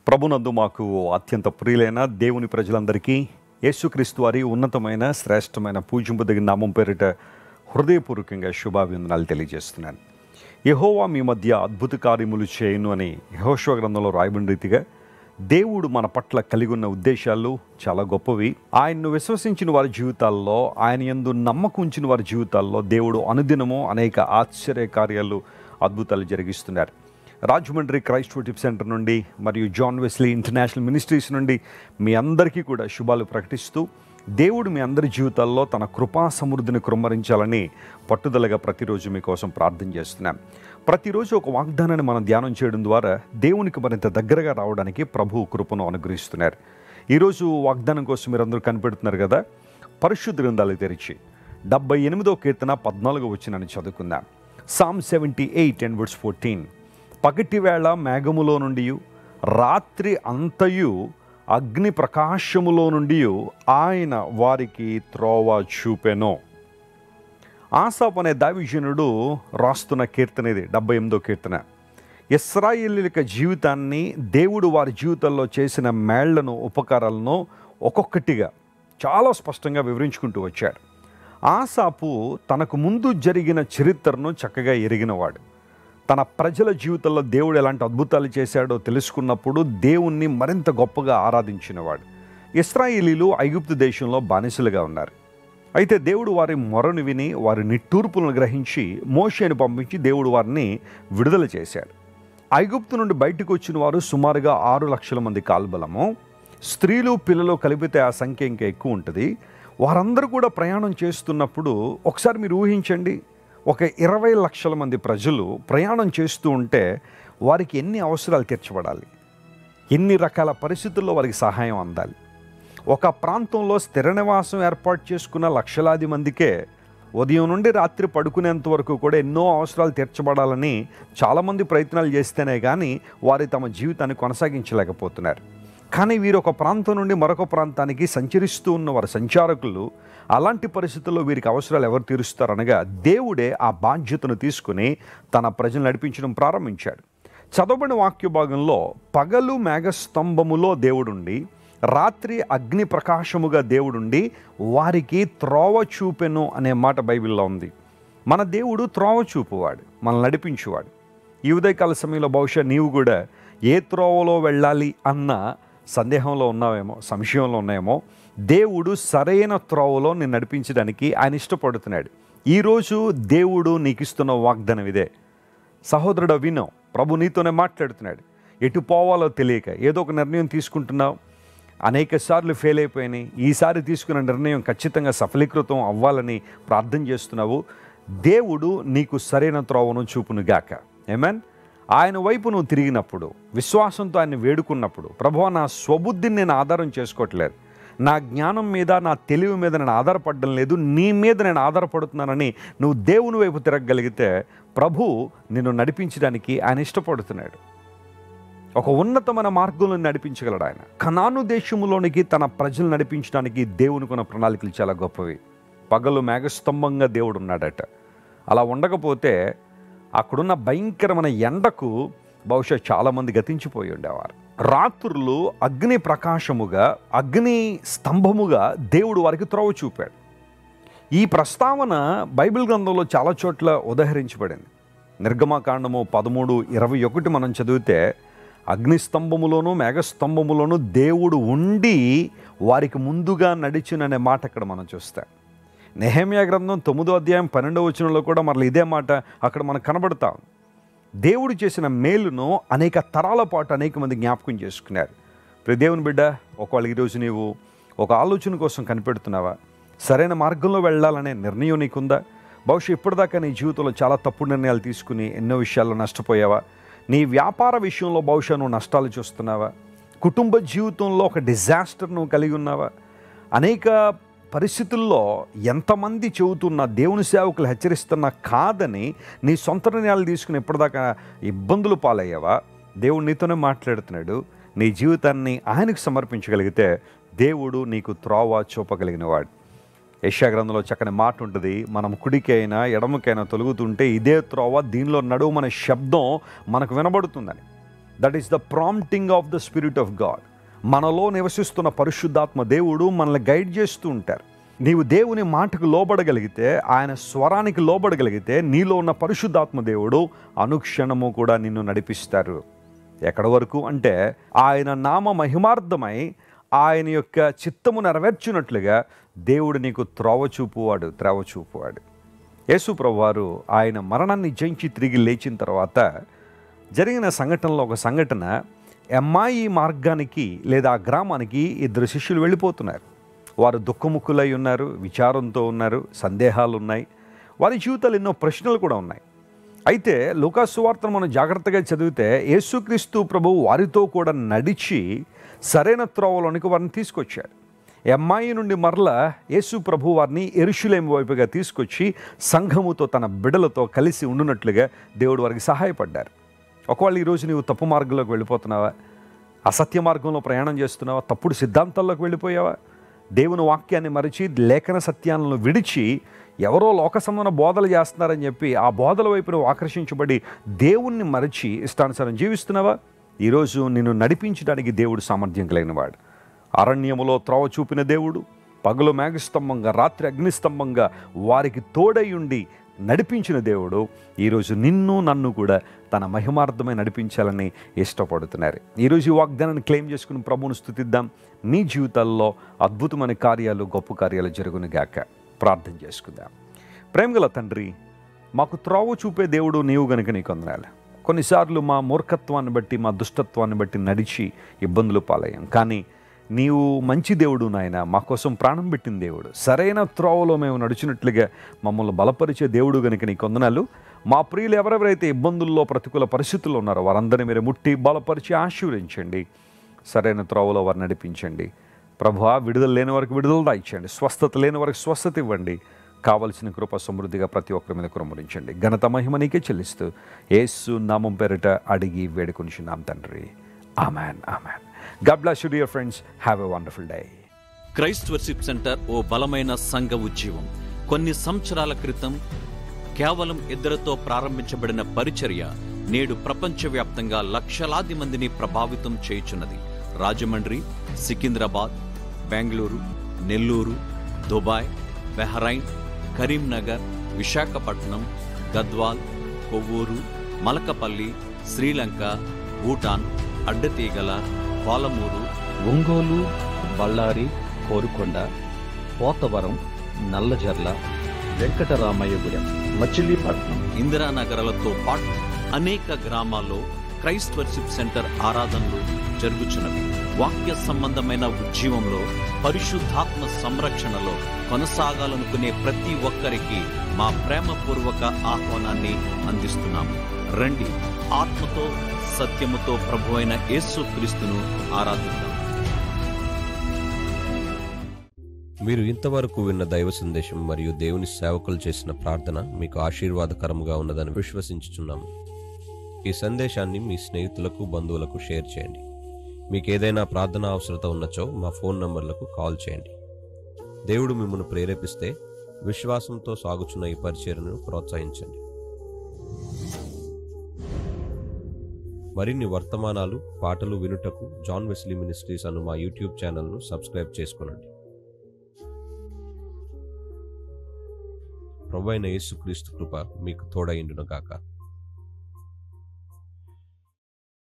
ప్రభునందు మాకు అత్యంత ప్రియులైన దేవుని ప్రజలందరికీ యేసుక్రీస్తు వారి ఉన్నతమైన శ్రేష్టమైన పూజింపదగిన నామం పేరిట హృదయపూర్వకంగా శుభాభివందనాలు తెలియజేస్తున్నాను. యెహోవా మీ మధ్య అద్భుత కార్యములు చేయును అని యెహోషువ గ్రంథంలో రాయబడిన రీతిగా దేవుడు మన పట్ల కలిగి ఉన్న ఉద్దేశాలు చాలా గొప్పవి. ఆయన్ను విశ్వసించిన వారి జీవితాల్లో, ఆయన యందు నమ్మకం ఉంచిన వారి జీవితాల్లో దేవుడు అనుదినము అనేక ఆశ్చర్య కార్యాలు, అద్భుతాలు జరిగిస్తున్నారు. రాజమండ్రి క్రైస్ట్ వర్షిప్ సెంటర్ నుండి మరియు జాన్ వెస్లీ ఇంటర్నేషనల్ మినిస్ట్రీస్ నుండి మీ అందరికీ కూడా శుభాలు ప్రకటిస్తూ, దేవుడు మీ అందరి జీవితాల్లో తన కృపా సమృద్ధిని కుమ్మరించాలని పట్టుదలగా ప్రతిరోజు మీకోసం ప్రార్థన చేస్తున్నాను. ప్రతిరోజు ఒక వాగ్దానాన్ని మనం ధ్యానం చేయడం ద్వారా దేవునికి మరింత దగ్గరగా రావడానికి ప్రభువు కృపను అనుగ్రహిస్తున్నారు. ఈరోజు వాగ్దానం కోసం మీరందరూ కనిపెడుతున్నారు కదా. పరిశుద్ధ గ్రంథాలు తెరిచి 78వ కీర్తన 14వ వచనాన్ని చదువుకుందాం. Psalm 78 and verse 14. పగటివేళ మేఘములో నుండి, రాత్రి అంతయు అగ్ని ప్రకాశములో నుండి ఆయన వారికి త్రోవ చూపెను. ఆసాపు అనే దావీదునుడు రాస్తున్న కీర్తన ఇది, 78వ కీర్తన. ఇశ్రాయేలీయుల జీవితాన్ని, దేవుడు వారి జీవితాల్లో చేసిన మేళ్లను, ఉపకారాలను ఒక్కొక్కటిగా చాలా స్పష్టంగా వివరించుకుంటూ వచ్చాడు. ఆసాపు తనకు ముందు జరిగిన చరిత్రను చక్కగా ఎరిగినవాడు. తన ప్రజల జీవితంలో దేవుడు ఎలాంటి అద్భుతాలు చేశాడో తెలుసుకున్నప్పుడు దేవుణ్ణి మరింత గొప్పగా ఆరాధించినవాడు. ఇశ్రాయేలీయులు ఐగుప్తు దేశంలో బానిసలుగా ఉన్నారు. అయితే దేవుడు వారి మొరను విని, వారి నిట్టూర్పులను గ్రహించి మోషేను పంపించి దేవుడు వారిని విడుదల చేశాడు. ఐగుప్తు నుండి బయటకు వచ్చిన వారు సుమారుగా 6 లక్షల మంది కాల్బలము. స్త్రీలు పిల్లలు కలిపితే ఆ సంఖ్య ఇంకా ఎక్కువ ఉంటుంది. వారందరూ కూడా ప్రయాణం చేస్తున్నప్పుడు ఒకసారి మీరు ఊహించండి, ఒక 20 లక్షల మంది ప్రజలు ప్రయాణం చేస్తూ ఉంటే వారికి ఎన్ని అవసరాలు తీర్చబడాలి, ఎన్ని రకాల పరిస్థితుల్లో వారికి సహాయం అందాలి. ఒక ప్రాంతంలో స్థిర నివాసం ఏర్పాటు చేసుకున్న లక్షలాది మందికే ఉదయం నుండి రాత్రి పడుకునేంత వరకు కూడా ఎన్నో అవసరాలు తీర్చబడాలని చాలామంది ప్రయత్నాలు చేస్తేనే కానీ వారి తమ జీవితాన్ని కొనసాగించలేకపోతున్నారు. కానీ వీరు ఒక ప్రాంతం నుండి మరొక ప్రాంతానికి సంచరిస్తూ ఉన్న వారు సంచారకులు. అలాంటి పరిస్థితుల్లో వీరికి అవసరాలు ఎవరు తీరుస్తారనగా దేవుడే ఆ బాధ్యతను తీసుకుని తన ప్రజలు నడిపించడం ప్రారంభించాడు. చదవబడిన వాక్య భాగంలో పగలు మేఘస్తంభములో దేవుడుండి, రాత్రి అగ్ని ప్రకాశముగా దేవుడుండి వారికి త్రోవ చూపెను అనే మాట బైబిల్లో ఉంది. మన దేవుడు త్రోవ చూపువాడు, మనల్ని నడిపించువాడు. ఈ ఉదయకాల సమయంలో బహుశా నీవు కూడా ఏ త్రోవలో వెళ్ళాలి అన్న సందేహంలో ఉన్నావేమో, సంశయంలో ఉన్నాయేమో. దేవుడు సరైన త్రోవలో నిన్ను నడిపించడానికి ఆయన ఇష్టపడుతున్నాడు. ఈరోజు దేవుడు నీకు ఇస్తున్న వాగ్దానం ఇదే. సహోదరుడు వినో, ప్రభు నీతోనే మాట్లాడుతున్నాడు. ఎటు పోవాలో తెలియక ఏదో ఒక నిర్ణయం తీసుకుంటున్నావు, అనేక సార్లు ఫెయిల్ అయిపోయినాయి. ఈసారి తీసుకున్న నిర్ణయం ఖచ్చితంగా సఫలీకృతం అవ్వాలని ప్రార్థన చేస్తున్నావు. దేవుడు నీకు సరైన త్రోవను చూపునుగాక. ఆమేన్. ఆయన వైపు నువ్వు తిరిగినప్పుడు, విశ్వాసంతో ఆయన వేడుకున్నప్పుడు, ప్రభువా నా స్వబుద్ధిని నేను ఆధారం చేసుకోవట్లేదు, నా జ్ఞానం మీద, నా తెలివి మీద నేను ఆధారపడడం లేదు, నీ మీద నేను ఆధారపడుతున్నానని నువ్వు దేవుని వైపు తిరగగలిగితే ప్రభు నిన్ను నడిపించడానికి ఆయన ఇష్టపడుతున్నాడు. ఒక ఉన్నతమైన మార్గంలో నడిపించగలడు ఆయన. కనాను దేశంలోనికి తన ప్రజలు నడిపించడానికి దేవునికి ఉన్న ప్రణాళికలు చాలా గొప్పవి. పగలు మేఘస్తంభంగా దేవుడు ఉన్నాడట. అలా ఉండకపోతే అక్కడున్న భయంకరమైన ఎండకు బహుశా చాలామంది గతించిపోయి ఉండేవారు. రాత్రులు అగ్ని ప్రకాశముగా, అగ్ని స్తంభముగా దేవుడు వారికి త్రోవ చూపాడు. ఈ ప్రస్తావన బైబిల్ గ్రంథంలో చాలా చోట్ల ఉదహరించబడింది. నిర్గమకాండము 13:21 మనం చదివితే అగ్నిస్తంభములోను మేఘస్తంభములోను దేవుడు ఉండి వారికి ముందుగా నడిచిననే మాట అక్కడ మనం చూస్తాం. నెహెమ్యా గ్రంథం 9వ అధ్యాయం 12వ వచనంలో కూడా మరలా ఇదే మాట అక్కడ మనకు కనబడతాం. దేవుడు చేసిన మేలును అనేక తరాల పాటు అనేక మంది జ్ఞాపకం చేసుకున్నారు. ప్రతి దేవుని బిడ్డ, ఒకవేళ ఈరోజు నీవు ఒక ఆలోచన కోసం కనిపెడుతున్నావా? సరైన మార్గంలో వెళ్ళాలనే నిర్ణయం నీకుందా? బహుశా ఇప్పటిదాకా నీ జీవితంలో చాలా తప్పుడు నిర్ణయాలు తీసుకుని ఎన్నో విషయాల్లో నష్టపోయావా? నీ వ్యాపార విషయంలో బహుశా నువ్వు నష్టాలు చూస్తున్నావా? కుటుంబ జీవితంలో ఒక డిజాస్టర్ నువ్వు కలిగి ఉన్నావా? అనేక పరిస్థితుల్లో ఎంతమంది చెబుతున్నా, దేవుని సేవకులు హెచ్చరిస్తున్నా కాదని నీ సొంత నిర్ణయాలు తీసుకుని ఇప్పటిదాకా ఇబ్బందులు పాలయ్యావా? దేవుడు నీతోనే మాట్లాడుతున్నాడు. నీ జీవితాన్ని ఆయనకు సమర్పించగలిగితే దేవుడు నీకు త్రోవ చూపగలిగినవాడు. యెషయా గ్రంథంలో చక్కని మాట ఉంటుంది, మనం కుడికైనా ఎడమకైనా తొలుగుతుంటే ఇదే త్రోవ, దీనిలో నడువు మన శబ్దం మనకు వినబడుతుందని. That is the prompting of the spirit of God. మనలో నివసిస్తున్న పరిశుద్ధాత్మ దేవుడు మనల్ని గైడ్ చేస్తూ ఉంటారు. నీవు దేవుని మాటకు లోబడగలిగితే, ఆయన స్వరానికి లోబడగలిగితే, నీలో ఉన్న పరిశుద్ధాత్మ దేవుడు అనుక్షణము కూడా నిన్ను నడిపిస్తారు. ఎక్కడి వరకు అంటే ఆయన నామ మహిమార్థమై ఆయన యొక్క చిత్తము నెరవేర్చినట్లుగా దేవుడు నీకు త్రోవ చూపువాడు. యేసు ప్రభువారు ఆయన మరణాన్ని జయించి తిరిగి లేచిన తర్వాత జరిగిన సంఘటనలో ఒక సంఘటన, ఎమ్మాయి మార్గానికి లేదా ఆ గ్రామానికి 2 శిష్యులు వెళ్ళిపోతున్నారు. వారు దుఃఖముఖులై ఉన్నారు, విచారంతో ఉన్నారు, సందేహాలు ఉన్నాయి, వారి జీవితాలు ఎన్నో ప్రశ్నలు కూడా ఉన్నాయి. అయితే లూకాసు సువార్తను మనం జాగ్రత్తగా చదివితే యేసుక్రీస్తు ప్రభువు వారితో కూడా నడిచి సరైన త్రోవలోనికి వారిని తీసుకొచ్చారు. ఎమ్మాయి నుండి మరల యేసు ప్రభు వారిని యెరూషలేము వైపుగా తీసుకొచ్చి సంఘముతో తన బిడ్డలతో కలిసి ఉండునట్లుగా దేవుడు వారికి సహాయపడ్డారు. ఒకవేళ ఈరోజు నీవు తప్పు మార్గంలోకి వెళ్ళిపోతున్నావా, అసత్య మార్గంలో ప్రయాణం చేస్తున్నావా, తప్పుడు సిద్ధాంతాల్లోకి వెళ్ళిపోయావా, దేవుని వాక్యాన్ని మరిచి లేఖన సత్యాలను విడిచి ఎవరో లోక సంబంధ బోధలు చేస్తున్నారని చెప్పి ఆ బోధల వైపు నువ్వు ఆకర్షించబడి దేవుణ్ణి మరిచి ఇష్టానుసారం జీవిస్తున్నావా? ఈరోజు నిన్ను నడిపించడానికి దేవుడు సామర్థ్యం కలిగినవాడు. అరణ్యములో త్రోవ చూపిన దేవుడు, పగలు మేఘస్తంభంగా రాత్రి అగ్నిస్తంభంగా వారికి తోడై ఉండి నడిపించిన దేవుడు ఈరోజు నిన్ను నన్ను కూడా తన మహిమార్థమై నడిపించాలని ఇష్టపడుతున్నారు. ఈరోజు ఈ వాగ్దానాన్ని క్లెయిమ్ చేసుకుని ప్రభువును స్తుతిద్దాం. నీ జీవితాల్లో అద్భుతమైన కార్యాలు, గొప్ప కార్యాలు జరుగును గాక. ప్రార్థన చేసుకుందాం. ప్రేమగల తండ్రి, మాకు త్రోవ చూపే దేవుడు నీవు గనుక నీకు వందనాలు. కొన్నిసార్లు మా మూర్ఖత్వాన్ని బట్టి, మా దుష్టత్వాన్ని బట్టి నడిచి ఇబ్బందులు పాలయ్యాం. కానీ నీవు మంచి దేవుడు నాయన, మా కోసం ప్రాణం పెట్టిన దేవుడు, సరైన త్రోవలో మేము నడిచినట్లుగా మమ్మల్ని బలపరిచే దేవుడు గనుక నీకు వందనాలు. మా ప్రియులు ఎవరెవరైతే ఇబ్బందుల్లో, ప్రతికూల పరిస్థితుల్లో ఉన్నారో వారందరినీ మీరు ముట్టి బలపరిచి ఆశీర్వదించండి. సరైన త్రోవలో వారు నడిపించండి. ప్రభువా, విడుదల లేని వారికి విడుదల దాయిచ్చండి, స్వస్థత లేని వారికి స్వస్థత ఇవ్వండి. కావలసిన కృప సమృద్ధిగా ప్రతి ఒక్కరి మీద కుమ్మరించండి. ఘనత మహిమ నీకే చెల్లిస్తూ యేసు నామం పేరిట అడిగి వేడుకొనిచున్నాం తండ్రి. Amen, amen. God bless you, dear friends. Have a wonderful day. Christ worship centre ఓ బలమైన సంఘ ఉద్యమం. కొన్ని సంవత్సరాల క్రితం కేవలం 2తో ప్రారంభించబడిన పరిచర్య నేడు ప్రపంచవ్యాప్తంగా లక్షలాది మందిని ప్రభావితం చేయుచున్నది. రాజమండ్రి, సికింద్రాబాద్, బెంగళూరు, నెల్లూరు, దుబాయ్, బెహ్రైన్, కరీంనగర్, విశాఖపట్నం, గద్వాల్, కొవ్వూరు, మలకపల్లి, శ్రీలంక, భూటాన్, అడ్డతీగల, పాలమూరు, ఒంగోలు, బళ్ళారి, కోరుకొండ, పోతవరం, నల్లజర్ల, వెంకటరామయ్యగూడెం, మచిలీపట్నం, ఇందిరానగర్లతో పాటు అనేక గ్రామాల్లో క్రైస్ట్ వర్షిప్ సెంటర్ ఆరాధనలు జరుగుచున్నవి. వాక్య సంబంధమైన ఉద్యమంలో, పరిశుద్ధాత్మ సంరక్షణలో కొనసాగాలనుకునే ప్రతి ఒక్కరికి మా ప్రేమపూర్వక ఆహ్వానాన్ని అందిస్తున్నాము. రండి, ఆత్మతో సత్యముతో ప్రభువైన యేసుక్రీస్తును ఆరాధిద్దాం. మీరు ఇంతవరకు విన్న దైవ సందేశం మరియు దేవుని సేవకులు చేసిన ప్రార్థన మీకు ఆశీర్వాదకరంగా ఉన్నదని విశ్వసించుచున్నాము. ఈ సందేశాన్ని మీ స్నేహితులకు, బంధువులకు షేర్ చేయండి. మీకు ఏదైనా ప్రార్థన అవసరత ఉన్నచో మా ఫోన్ నంబర్లకు కాల్ చేయండి. దేవుడు మిమ్మల్ని ప్రేరేపిస్తే విశ్వాసంతో సాగుచున్న ఈ పరిచర్యను ప్రోత్సహించండి. మరిన్ని వర్తమానాలు, పాటలు వినుటకు జాన్ వెస్లీ మినిస్ట్రీస్ అను మా యూట్యూబ్ ఛానల్ను సబ్స్క్రైబ్ చేసుకొనండి. ప్రభువైన యేసుక్రీస్తు కృప మీకు తోడైండును గాక.